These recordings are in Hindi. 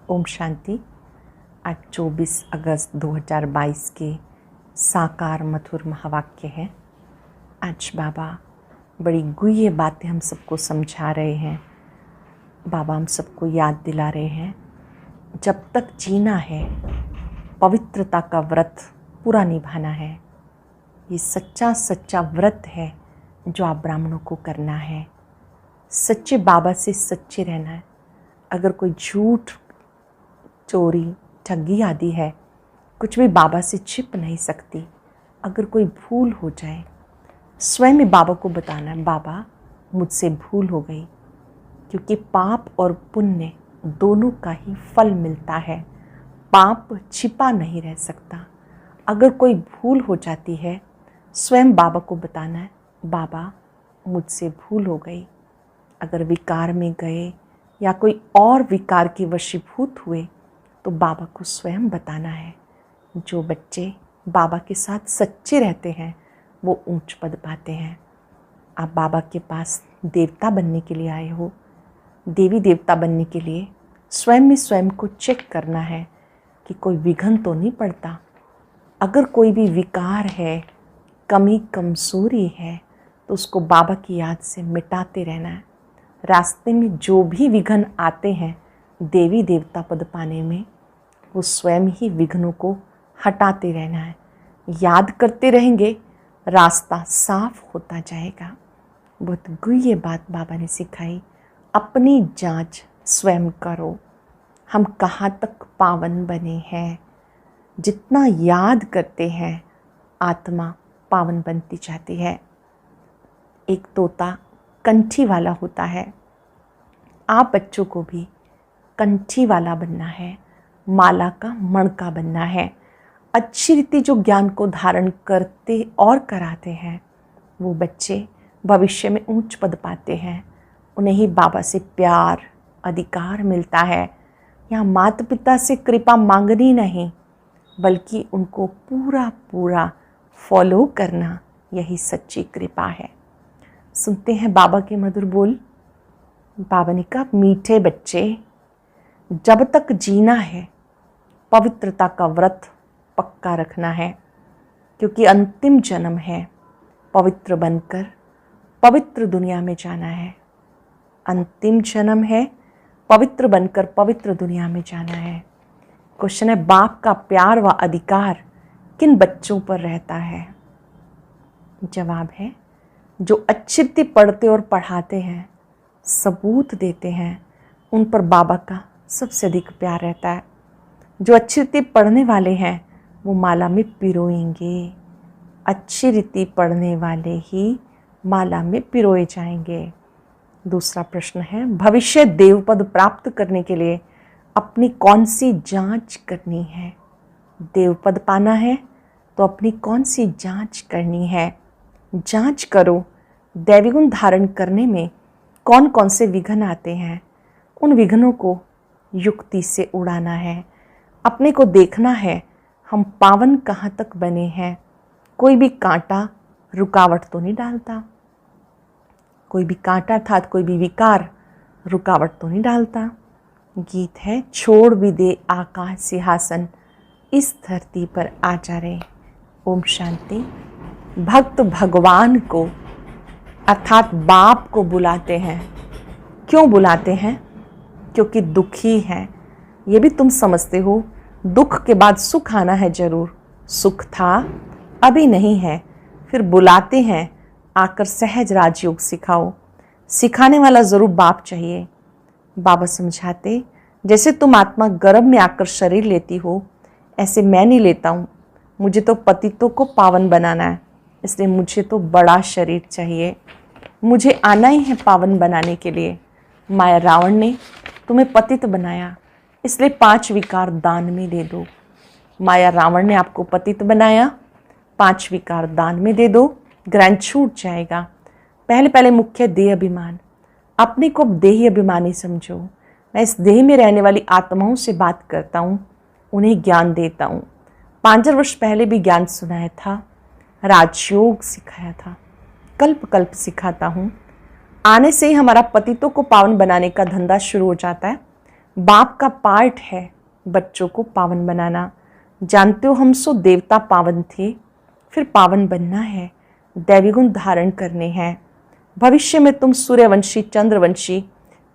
ओम शांति। आज 24 अगस्त 2022 के साकार मधुर महावाक्य हैं। आज बाबा बड़ी गुह्य बातें हम सबको समझा रहे हैं। बाबा हम सबको याद दिला रहे हैं, जब तक जीना है पवित्रता का व्रत पूरा निभाना है। ये सच्चा व्रत है जो आप ब्राह्मणों को करना है। सच्चे बाबा से सच्चे रहना है। अगर कोई झूठ, चोरी, ठगी आदि है, कुछ भी बाबा से छिप नहीं सकती। अगर कोई भूल हो जाए, स्वयं ही बाबा को बताना है, बाबा मुझसे भूल हो गई, क्योंकि पाप और पुण्य दोनों का ही फल मिलता है। पाप छिपा नहीं रह सकता। अगर कोई भूल हो जाती है, स्वयं बाबा को बताना है, बाबा मुझसे भूल हो गई। अगर विकार में गए या कोई और विकार के वशीभूत हुए तो बाबा को स्वयं बताना है। जो बच्चे बाबा के साथ सच्चे रहते हैं वो ऊंच पद पाते हैं। आप बाबा के पास देवता बनने के लिए आए हो। देवी देवता बनने के लिए स्वयं में स्वयं को चेक करना है कि कोई विघ्न तो नहीं पड़ता। अगर कोई भी विकार है, कमी कमजोरी है, तो उसको बाबा की याद से मिटाते रहना है। रास्ते में जो भी विघ्न आते हैं देवी देवता पद पाने में, वो स्वयं ही विघ्नों को हटाते रहना है। याद करते रहेंगे, रास्ता साफ होता जाएगा। बहुत गुह्य बात बाबा ने सिखाई। अपनी जांच स्वयं करो। हम कहाँ तक पावन बने हैं। जितना याद करते हैं आत्मा पावन बनती जाती है। एक तोता कंठी वाला होता है। आप बच्चों को भी कंठी वाला बनना है, माला का मणका बनना है। अच्छी रीति जो ज्ञान को धारण करते और कराते हैं, वो बच्चे भविष्य में ऊंच पद पाते हैं। उन्हें ही बाबा से प्यार, अधिकार मिलता है। यहाँ माता पिता से कृपा मांगनी नहीं, बल्कि उनको पूरा फॉलो करना, यही सच्ची कृपा है। सुनते हैं बाबा के मधुर बोल। बाबा ने कहा, मीठे बच्चे, जब तक जीना है पवित्रता का व्रत पक्का रखना है, क्योंकि अंतिम जन्म है पवित्र बनकर पवित्र दुनिया में जाना है। अंतिम जन्म है पवित्र बनकर पवित्र दुनिया में जाना है। क्वेश्चन है, बाप का प्यार व अधिकार किन बच्चों पर रहता है? जवाब है, जो अच्छी रीति पढ़ते और पढ़ाते हैं, सबूत देते हैं, उन पर बाबा का सबसे अधिक प्यार रहता है। जो अच्छी रीति पढ़ने वाले हैं वो माला में पिरोएंगे। अच्छी रीति पढ़ने वाले ही माला में पिरोए जाएंगे। दूसरा प्रश्न है, भविष्य देवपद प्राप्त करने के लिए अपनी कौन सी जांच करनी है? देवपद पाना है तो अपनी कौन सी जांच करनी है? जांच करो, दैवी गुण धारण करने में कौन कौन से विघ्न आते हैं। उन विघ्नों को युक्ति से उड़ाना है। अपने को देखना है, हम पावन कहाँ तक बने हैं। कोई भी कांटा रुकावट तो नहीं डालता। कोई भी कांटा अर्थात कोई भी विकार रुकावट तो नहीं डालता। गीत है, छोड़ भी दे आकाश सिंहासन, इस धरती पर आ जा रे। ओम शांति। भक्त भगवान को अर्थात बाप को बुलाते हैं। क्यों बुलाते हैं? क्योंकि दुखी हैं। ये भी तुम समझते हो, दुख के बाद सुख आना है जरूर। सुख था, अभी नहीं है, फिर बुलाते हैं, आकर सहज राजयोग सिखाओ। सिखाने वाला जरूर बाप चाहिए। बाबा समझाते, जैसे तुम आत्मा गर्भ में आकर शरीर लेती हो, ऐसे मैं नहीं लेता हूँ। मुझे तो पतितों को पावन बनाना है, इसलिए मुझे तो बड़ा शरीर चाहिए। मुझे आना ही है पावन बनाने के लिए। माया रावण ने तुम्हें पतित बनाया, इसलिए 5 विकार दान में दे दो। माया रावण ने आपको पतित बनाया, 5 विकार दान में दे दो, ग्रहण छूट जाएगा। पहले मुख्य देह अभिमान। अपने को देही अभिमानी समझो। मैं इस देह में रहने वाली आत्माओं से बात करता हूँ, उन्हें ज्ञान देता हूँ। 5,000 वर्ष पहले भी ज्ञान सुनाया था, राजयोग सिखाया था, कल्प कल्प सिखाता हूँ। आने से ही हमारा पतितों को पावन बनाने का धंधा शुरू हो जाता है। बाप का पार्ट है बच्चों को पावन बनाना। जानते हो हम सो देवता पावन थे, फिर पावन बनना है, दैवी गुण धारण करने हैं। भविष्य में तुम सूर्यवंशी, चंद्रवंशी,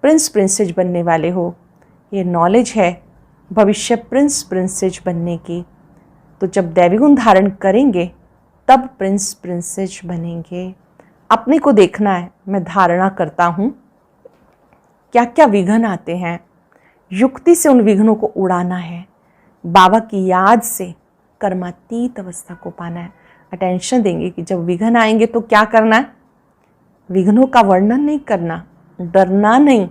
प्रिंस प्रिंसेज बनने वाले हो। ये नॉलेज है भविष्य प्रिंस प्रिंसेज बनने की। तो जब दैवी गुण धारण करेंगे तब प्रिंस प्रिंसेज बनेंगे। अपने को देखना है, मैं धारणा करता हूँ, क्या क्या विघ्न आते हैं, युक्ति से उन विघ्नों को उड़ाना है। बाबा की याद से कर्मातीत अवस्था को पाना है। अटेंशन देंगे कि जब विघ्न आएंगे तो क्या करना है। विघ्नों का वर्णन नहीं करना, डरना नहीं,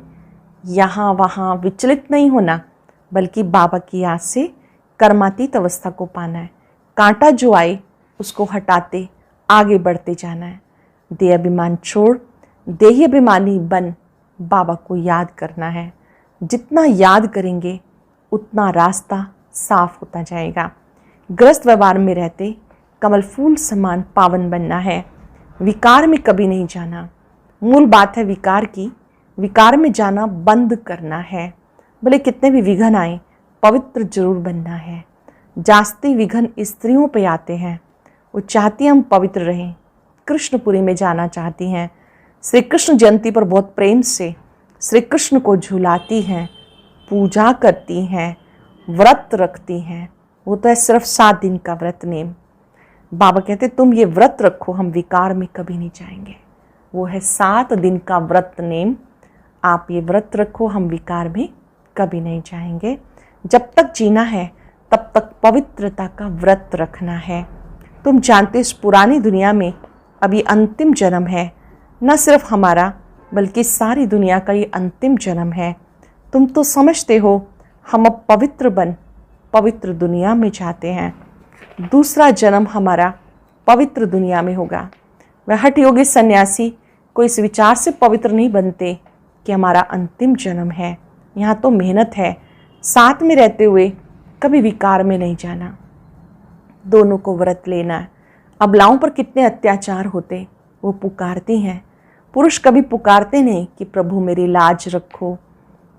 यहाँ वहाँ विचलित नहीं होना, बल्कि बाबा की याद से कर्मातीत अवस्था को पाना है। कांटा जो आए उसको हटाते आगे बढ़ते जाना है। देह अभिमान छोड़ देही अभिमानी बन बाबा को याद करना है। जितना याद करेंगे उतना रास्ता साफ होता जाएगा। ग्रस्त व्यवहार में रहते कमल फूल समान पावन बनना है। विकार में कभी नहीं जाना। मूल बात है विकार की, विकार में जाना बंद करना है। भले कितने भी विघ्न आए, पवित्र जरूर बनना है। जास्ती विघ्न स्त्रियों पे आते हैं, वो चाहती हैं हम पवित्र रहें, कृष्णपुरी में जाना चाहती हैं। श्री कृष्ण जयंती पर बहुत प्रेम से श्री कृष्ण को झुलाती हैं, पूजा करती हैं, व्रत रखती हैं। वो तो है सिर्फ 7 दिन का व्रत नेम। बाबा कहते तुम ये व्रत रखो, हम विकार में कभी नहीं जाएंगे। वो है 7 दिन का व्रत नेम। आप ये व्रत रखो, हम विकार में कभी नहीं जाएंगे। जब तक जीना है तब तक पवित्रता का व्रत रखना है। तुम जानते इस पुरानी दुनिया में अभी अंतिम जन्म है, न सिर्फ हमारा बल्कि सारी दुनिया का ये अंतिम जन्म है। तुम तो समझते हो हम अब पवित्र बन पवित्र दुनिया में जाते हैं। दूसरा जन्म हमारा पवित्र दुनिया में होगा। वह हठ योगी सन्यासी को इस विचार से पवित्र नहीं बनते कि हमारा अंतिम जन्म है। यहाँ तो मेहनत है, साथ में रहते हुए कभी विकार में नहीं जाना। दोनों को व्रत लेना है। अबलाओं पर कितने अत्याचार होते, वो पुकारती हैं। पुरुष कभी पुकारते नहीं कि प्रभु मेरी लाज रखो,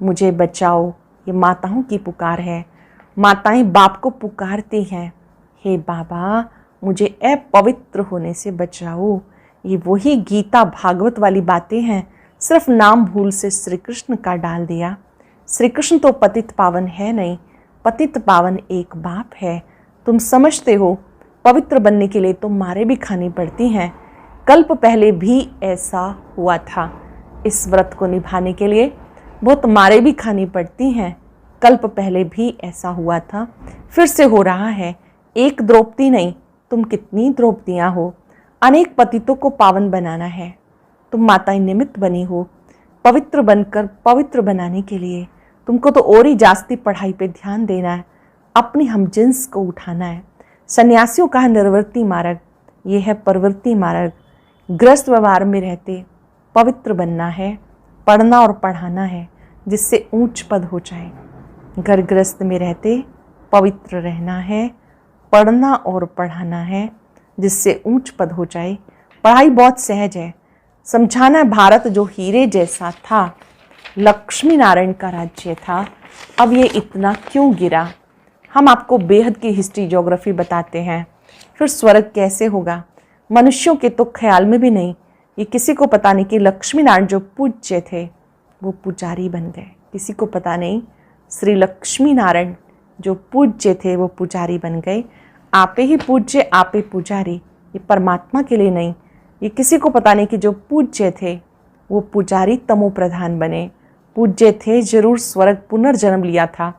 मुझे बचाओ। ये माताओं की पुकार है। माताएं बाप को पुकारती हैं, हे बाबा मुझे अपवित्र होने से बचाओ। ये वही गीता भागवत वाली बातें हैं, सिर्फ नाम भूल से श्री कृष्ण का डाल दिया। श्री कृष्ण तो पतित पावन है नहीं, पतित पावन एक बाप है। तुम समझते हो पवित्र बनने के लिए तो मारे भी खानी पड़ती हैं। कल्प पहले भी ऐसा हुआ था। इस व्रत को निभाने के लिए बहुत मारे भी खानी पड़ती हैं। कल्प पहले भी ऐसा हुआ था, फिर से हो रहा है। एक द्रौपदी नहीं, तुम कितनी द्रौपदियाँ हो। अनेक पतितों को पावन बनाना है। तुम माताएं निमित्त बनी हो पवित्र बनकर पवित्र बनाने के लिए। तुमको तो और ही जास्ती पढ़ाई पे ध्यान देना है, अपनी हमजिन्स को उठाना है। सन्यासियों का है निर्वृत्ति मार्ग, ये है प्रवृत्ति मार्ग। ग्रस्त व्यवहार में रहते पवित्र बनना है, पढ़ना और पढ़ाना है जिससे ऊंच पद हो जाए। घर गृहस्थ में रहते पवित्र रहना है, पढ़ना और पढ़ाना है जिससे ऊंच पद हो जाए। पढ़ाई बहुत सहज है। समझाना है भारत जो हीरे जैसा था, लक्ष्मी नारायण का राज्य था, अब ये इतना क्यों गिरा। हम आपको बेहद की हिस्ट्री ज्योग्राफी बताते हैं। फिर स्वर्ग कैसे होगा, मनुष्यों के तो ख्याल में भी नहीं। ये किसी को पता नहीं कि लक्ष्मी नारायण जो पूज्य थे वो पुजारी बन गए। किसी को पता नहीं श्री लक्ष्मी नारायण जो पूज्य थे वो पुजारी बन गए। आपे ही पूज्य, आपे पुजारी, ये परमात्मा के लिए नहीं। ये किसी को पता नहीं कि जो पूज्य थे वो पुजारी तमो प्रधान बने। पूज्य थे जरूर, स्वर्ग पुनर्जन्म लिया था।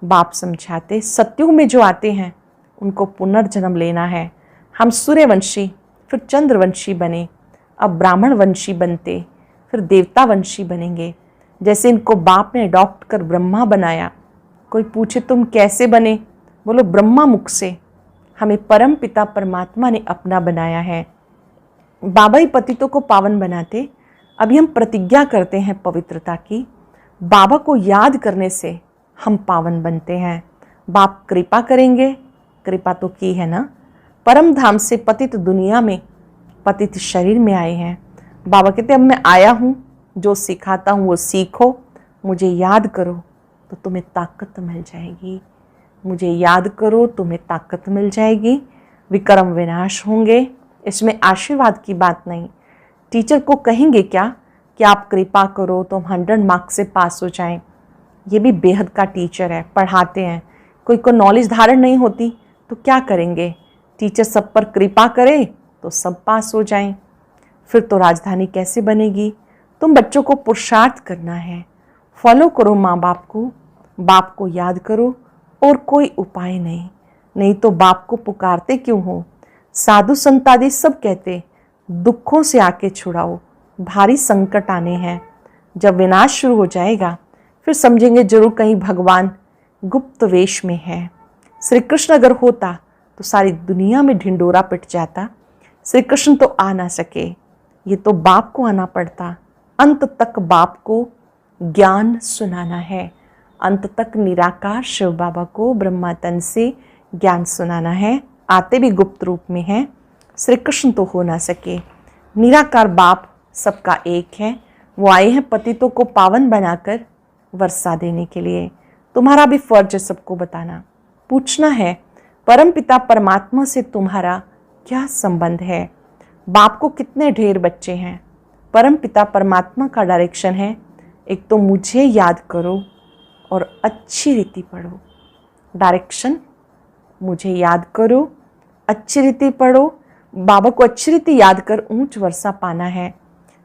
बाप समझाते सत्युग में जो आते हैं उनको पुनर्जन्म लेना है। हम सूर्यवंशी फिर चंद्रवंशी बने, अब ब्राह्मण वंशी बनते, फिर देवता वंशी बनेंगे। जैसे इनको बाप ने अडॉप्ट कर ब्रह्मा बनाया। कोई पूछे तुम कैसे बने, बोलो ब्रह्मा मुख से। हमें परम पिता परमात्मा ने अपना बनाया है। बाबा ही पतितों को पावन बनाते। अभी हम प्रतिज्ञा करते हैं पवित्रता की। बाबा को याद करने से हम पावन बनते हैं। बाप कृपा करेंगे, कृपा तो की है ना। परम धाम से पतित दुनिया में पतित शरीर में आए हैं। बाबा कहते अब मैं आया हूँ, जो सिखाता हूँ वो सीखो, मुझे याद करो तो तो तुम्हें ताकत मिल जाएगी। मुझे याद करो, तुम्हें ताकत मिल जाएगी। विक्रम विनाश होंगे, इसमें आशीर्वाद की बात नहीं। टीचर को कहेंगे क्या कि आप कृपा करो तो हम 100 मार्क्स से पास हो जाएं। ये भी बेहद का टीचर है, पढ़ाते हैं। कोई को नॉलेज धारण नहीं होती तो क्या करेंगे? टीचर सब पर कृपा करे तो सब पास हो जाएं। फिर तो राजधानी कैसे बनेगी? तुम बच्चों को पुरुषार्थ करना है। फॉलो करो माँ बाप को याद करो, और कोई उपाय नहीं तो बाप को पुकारते क्यों हो? साधु संत आदि सब कहते दुखों से आके छुड़ाओ, भारी संकट आने हैं। जब विनाश शुरू हो जाएगा फिर समझेंगे जरूर कहीं भगवान गुप्त वेश में है। श्री कृष्ण अगर होता तो सारी दुनिया में ढिंडोरा पिट जाता। श्री कृष्ण तो आ ना सके, ये तो बाप को आना पड़ता। अंत तक बाप को ज्ञान सुनाना है। अंत तक निराकार शिव बाबा को ब्रह्मा तन से ज्ञान सुनाना है। आते भी गुप्त रूप में हैं। श्री कृष्ण तो हो ना सके। निराकार बाप सबका एक है। वो आए हैं पतितों को पावन बनाकर वर्षा देने के लिए। तुम्हारा भी फर्ज है सबको बताना, पूछना है परम पिता परमात्मा से तुम्हारा क्या संबंध है? बाप को कितने ढेर बच्चे हैं? परम पिता परमात्मा का डायरेक्शन है, एक तो मुझे याद करो और अच्छी रीति पढ़ो। डायरेक्शन, मुझे याद करो, अच्छी रीति पढ़ो। बाबा को अच्छी रीति याद कर ऊंच वर्षा पाना है।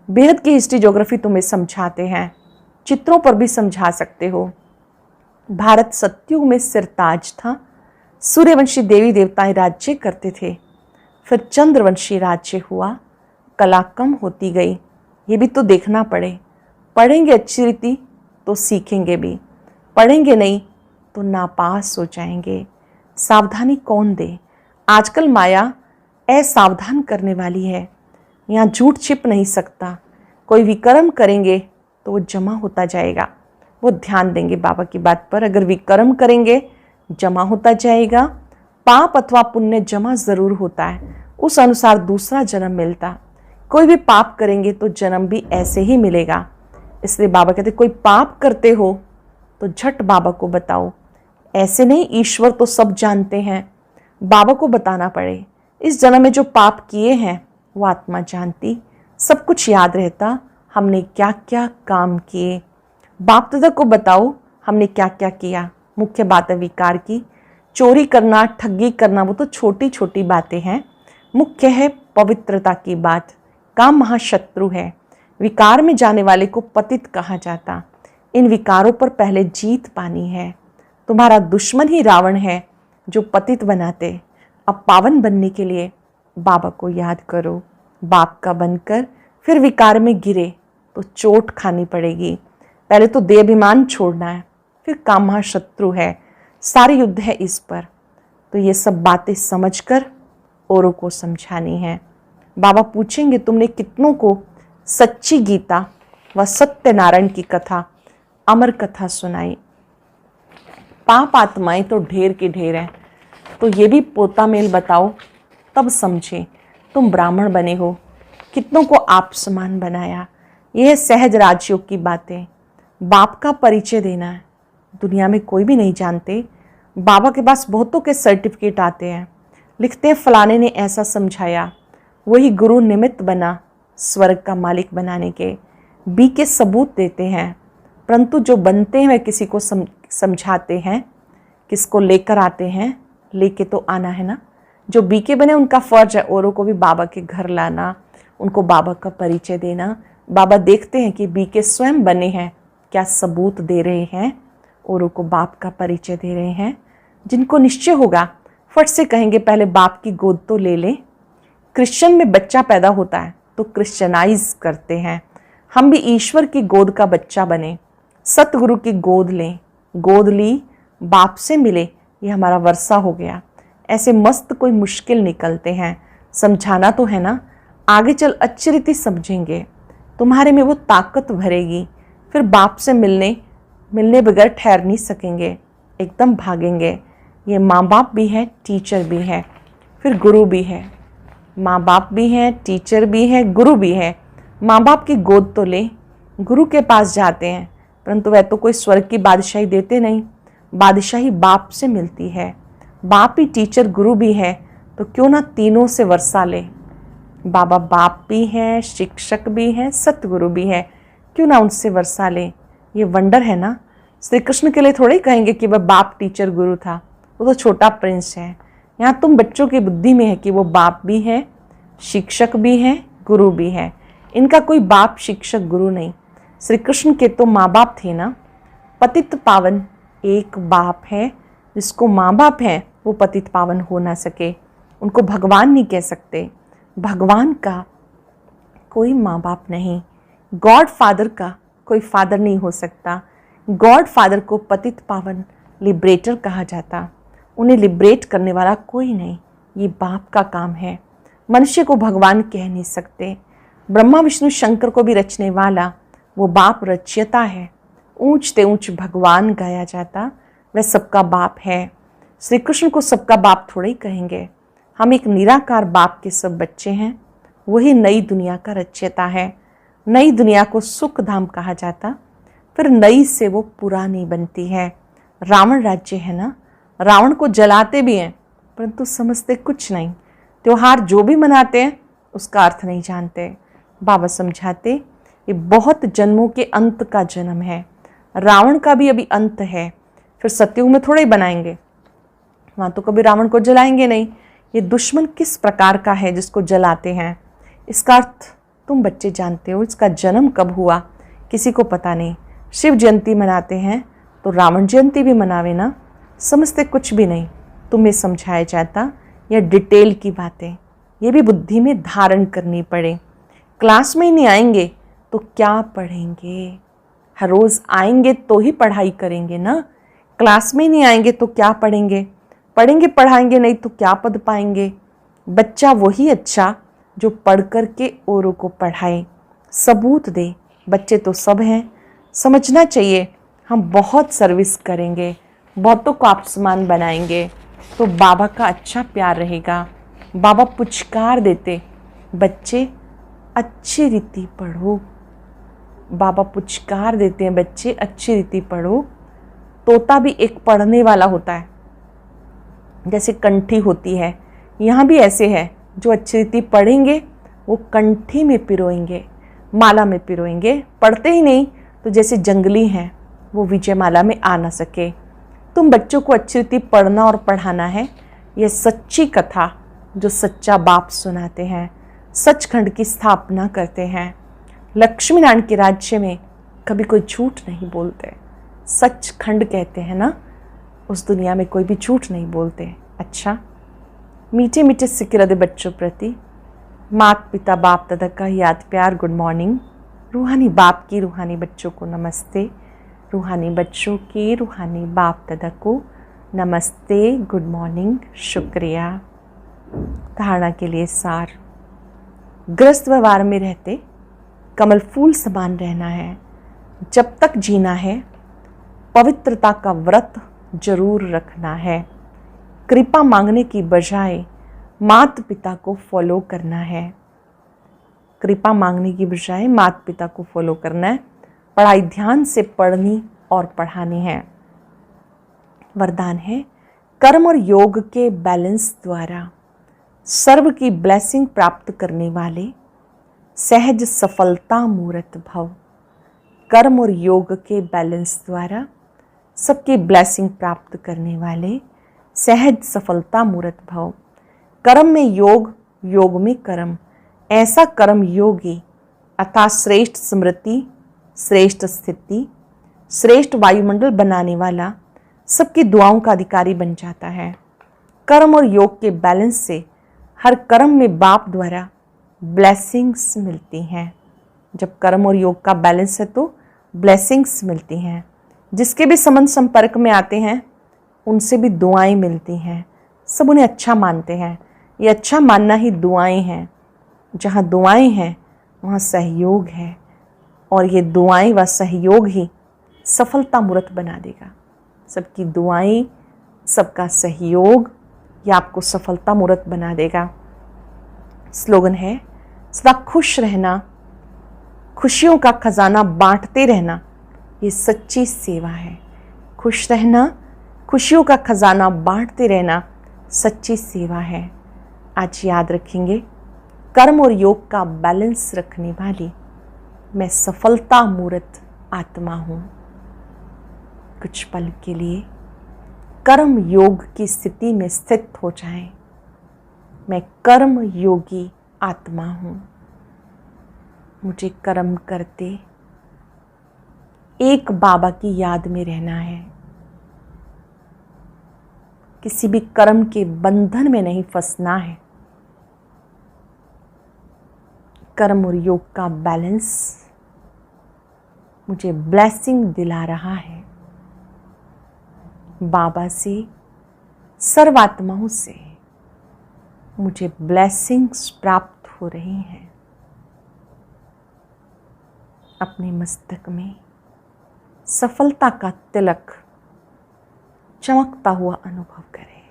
बेहद की हिस्ट्री ज्योग्राफी तुम्हें समझाते हैं, चित्रों पर भी समझा सकते हो। भारत सतयुग में सिरताज था। सूर्यवंशी देवी देवताएं राज्य करते थे। फिर चंद्रवंशी राज्य हुआ, कला कम होती गई। ये भी तो देखना पड़े। पढ़ेंगे अच्छी रीति तो सीखेंगे भी, पढ़ेंगे नहीं तो नापास हो जाएंगे। सावधानी कौन दे? आजकल माया असावधान करने वाली है। यहाँ झूठ छिप नहीं सकता। कोई विकर्म करेंगे तो वो जमा होता जाएगा। वो ध्यान देंगे बाबा की बात पर। अगर विकर्म करेंगे जमा होता जाएगा। पाप अथवा पुण्य जमा जरूर होता है, उस अनुसार दूसरा जन्म मिलता। कोई भी पाप करेंगे तो जन्म भी ऐसे ही मिलेगा। इसलिए बाबा कहते कोई पाप करते हो तो झट बाबा को बताओ। ऐसे नहीं ईश्वर तो सब जानते हैं, बाबा को बताना पड़े। इस जन्म में जो पाप किए हैं वो आत्मा जानती, सब कुछ याद रहता हमने क्या क्या काम किए। बाप दादा को बताओ हमने क्या क्या किया। मुख्य बात है विकार की। चोरी करना, ठगी करना वो तो छोटी छोटी बातें हैं। मुख्य है पवित्रता की बात। काम महाशत्रु है। विकार में जाने वाले को पतित कहा जाता। इन विकारों पर पहले जीत पानी है। तुम्हारा दुश्मन ही रावण है जो पतित बनाते। अब पावन बनने के लिए बाबा को याद करो। बाप का बनकर फिर विकार में गिरे तो चोट खानी पड़ेगी। पहले तो देहाभिमान छोड़ना है, फिर काम महाशत्रु है। सारी युद्ध है इस पर। तो ये सब बातें समझकर औरों को समझानी है। बाबा पूछेंगे तुमने कितनों को सच्ची गीता व सत्यनारायण की कथा, अमर कथा सुनाई? पाप आत्माएं तो ढेर के ढेर हैं। तो ये भी पोता मेल बताओ, तब समझे तुम ब्राह्मण बने हो। कितनों को आप समान बनाया। यह है सहज राजयोग की बातें। बाप का परिचय देना है। दुनिया में कोई भी नहीं जानते। बाबा के पास बहुतों के सर्टिफिकेट आते हैं, लिखते हैं फलाने ने ऐसा समझाया। वही गुरु निमित्त बना स्वर्ग का मालिक बनाने के। बी के सबूत देते हैं, परंतु जो बनते हैं वे किसी को समझाते हैं, किसको लेकर आते हैं। लेके तो आना है ना। जो बी के बने उनका फर्ज है औरों को भी बाबा के घर लाना, उनको बाबा का परिचय देना। बाबा देखते हैं कि बी के स्वयं बने हैं, क्या सबूत दे रहे हैं, औरों को बाप का परिचय दे रहे हैं। जिनको निश्चय होगा फट से कहेंगे पहले बाप की गोद तो ले लें। क्रिश्चियन में बच्चा पैदा होता है तो क्रिश्चियनाइज करते हैं। हम भी ईश्वर की गोद का बच्चा बने, सतगुरु की गोद लें। गोद ली, बाप से मिले, ये हमारा वर्षा हो गया। ऐसे मस्त कोई मुश्किल निकलते हैं। समझाना तो है ना, आगे चल अच्छी रीति समझेंगे। तुम्हारे में वो ताकत भरेगी। फिर बाप से मिलने बगैर ठहर नहीं सकेंगे, एकदम भागेंगे। ये माँ बाप भी है, टीचर भी है, फिर गुरु भी है। माँ बाप भी है, टीचर भी है, गुरु भी है। माँ बाप की गोद तो ले, गुरु के पास जाते हैं, परंतु वह तो कोई स्वर्ग की बादशाही देते नहीं। बादशाही बाप से मिलती है। बाप ही टीचर गुरु भी है, तो क्यों ना तीनों से वर्षा ले। बाबा बाप भी हैं, शिक्षक भी हैं, सतगुरु भी है, क्यों ना उनसे वर्षा ले। ये वंडर है ना। श्री कृष्ण के लिए थोड़े ही कहेंगे कि वह बाप टीचर गुरु था, वो तो छोटा प्रिंस है। यहाँ तुम बच्चों की बुद्धि में है कि वो बाप भी है, शिक्षक भी है, गुरु भी है। इनका कोई बाप शिक्षक गुरु नहीं। श्री कृष्ण के तो माँ बाप थे ना। पतित पावन एक बाप है, जिसको माँ बाप है वो पतित पावन हो ना सके, उनको भगवान नहीं कह सकते। भगवान का कोई माँ बाप नहीं, गॉड फादर का कोई फादर नहीं हो सकता। गॉड फादर को पतित पावन लिबरेटर कहा जाता। उन्हें लिबरेट करने वाला कोई नहीं, ये बाप का काम है। मनुष्य को भगवान कह नहीं सकते। ब्रह्मा विष्णु शंकर को भी रचने वाला वो बाप रचयता है। ऊंचते ऊंच भगवान गाया जाता, वह सबका बाप है। श्री कृष्ण को सबका बाप थोड़े ही कहेंगे। हम एक निराकार बाप के सब बच्चे हैं। वही नई दुनिया का रचयता है। नई दुनिया को सुख धाम कहा जाता, फिर नई से वो पुरानी बनती है। रावण राज्य है ना, रावण को जलाते भी हैं परंतु समझते कुछ नहीं। त्योहार जो भी मनाते हैं उसका अर्थ नहीं जानते। बाबा समझाते ये बहुत जन्मों के अंत का जन्म है। रावण का भी अभी अंत है, फिर सतयुग में थोड़े ही बनाएंगे, वहाँ तो कभी रावण को जलाएंगे नहीं। ये दुश्मन किस प्रकार का है जिसको जलाते हैं, इसका अर्थ तुम बच्चे जानते हो। इसका जन्म कब हुआ किसी को पता नहीं। शिव जयंती मनाते हैं तो रावण जयंती भी मनावे ना, समझते कुछ भी नहीं। तुम्हें समझाया जाता यह डिटेल की बातें, ये भी बुद्धि में धारण करनी पड़े। क्लास में ही नहीं आएंगे तो क्या पढ़ेंगे। हर रोज़ आएंगे तो ही पढ़ाई करेंगे ना। क्लास में ही नहीं आएंगे तो क्या पढ़ेंगे। पढ़ेंगे पढ़ाएंगे नहीं तो क्या पद पाएंगे। बच्चा वही अच्छा जो पढ़ कर के औरों को पढ़ाए, सबूत दे। बच्चे तो सब हैं, समझना चाहिए। हम बहुत सर्विस करेंगे, बहुतों को आप समान बनाएंगे तो बाबा का अच्छा प्यार रहेगा। बाबा पुचकार देते, बच्चे अच्छी रीति पढ़ो। बाबा पुचकार देते हैं, बच्चे अच्छी रीति पढ़ो। तोता भी एक पढ़ने वाला होता है, जैसे कंठी होती है। यहाँ भी ऐसे है, जो अच्छी रीति पढ़ेंगे वो कंठी में पिरोएंगे, माला में पिरोएंगे। पढ़ते ही नहीं तो जैसे जंगली हैं वो विजयमाला में आ ना सके। तुम बच्चों को अच्छी रीति पढ़ना और पढ़ाना है। यह सच्ची कथा जो सच्चा बाप सुनाते हैं, सचखंड की स्थापना करते हैं। लक्ष्मी नारायण के राज्य में कभी कोई झूठ नहीं बोलते, सचखंड कहते हैं ना। उस दुनिया में कोई भी झूठ नहीं बोलते। अच्छा, मीठे मीठे सिक्के रदे बच्चों प्रति माता पिता बाप दादा का याद प्यार, गुड मॉर्निंग। रूहानी बाप की रूहानी बच्चों को नमस्ते। रूहानी बच्चों के रूहानी बाप दादा को नमस्ते, गुड मॉर्निंग, शुक्रिया। धारणा के लिए सार, ग्रस्त व्यवहार में रहते कमल फूल समान रहना है। जब तक जीना है पवित्रता का व्रत जरूर रखना है। कृपा मांगने की बजाय माता पिता को फॉलो करना है। कृपा मांगने की बजाय माता पिता को फॉलो करना है। पढ़ाई ध्यान से पढ़नी और पढ़ानी है। वरदान है, कर्म और योग के बैलेंस द्वारा सर्व की ब्लेसिंग प्राप्त करने वाले सहज सफलता मूर्त भव। कर्म और योग के बैलेंस द्वारा सबकी ब्लेसिंग प्राप्त करने वाले सहज सफलता मूर्त भव। कर्म में योग, योग में कर्म, ऐसा कर्म योगी अर्थात श्रेष्ठ स्मृति, श्रेष्ठ स्थिति, श्रेष्ठ वायुमंडल बनाने वाला सबकी दुआओं का अधिकारी बन जाता है। कर्म और योग के बैलेंस से हर कर्म में बाप द्वारा ब्लेसिंग्स मिलती हैं। जब कर्म और योग का बैलेंस है तो ब्लेसिंग्स मिलती हैं। जिसके भी संबंध संपर्क में आते हैं उनसे भी दुआएं मिलती हैं। सब उन्हें अच्छा मानते हैं। ये अच्छा मानना ही दुआएं हैं। जहाँ दुआएं हैं वहाँ सहयोग है, और ये दुआएं व सहयोग ही सफलता मूर्त बना देगा। सबकी दुआएं, सबका सहयोग, ये आपको सफलता मूर्त बना देगा। स्लोगन है, सदा खुश रहना, खुशियों का खजाना बांटते रहना, ये सच्ची सेवा है। खुश रहना, खुशियों का खजाना बांटते रहना सच्ची सेवा है। आज याद रखेंगे, कर्म और योग का बैलेंस रखने वाली मैं सफलता मूर्त आत्मा हूँ। कुछ पल के लिए कर्म योग की स्थिति में स्थित हो जाएं। मैं कर्म योगी आत्मा हूँ। मुझे कर्म करते एक बाबा की याद में रहना है। किसी भी कर्म के बंधन में नहीं फंसना है। कर्म और योग का बैलेंस मुझे ब्लेसिंग दिला रहा है। बाबा से, सर्वात्माओं से मुझे ब्लेसिंग्स प्राप्त हो रही हैं। अपने मस्तक में सफलता का तिलक चमकता हुआ अनुभव करें।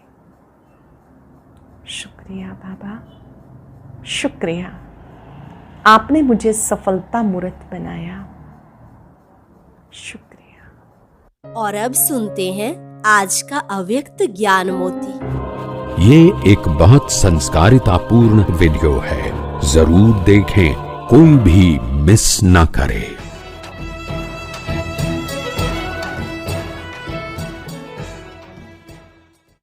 शुक्रिया बाबा, शुक्रिया, आपने मुझे सफलता मूर्त बनाया। शुक्रिया। और अब सुनते हैं आज का अव्यक्त ज्ञान मोती। ये एक बहुत संस्कारितापूर्ण वीडियो है, जरूर देखें, कोई भी मिस न करे।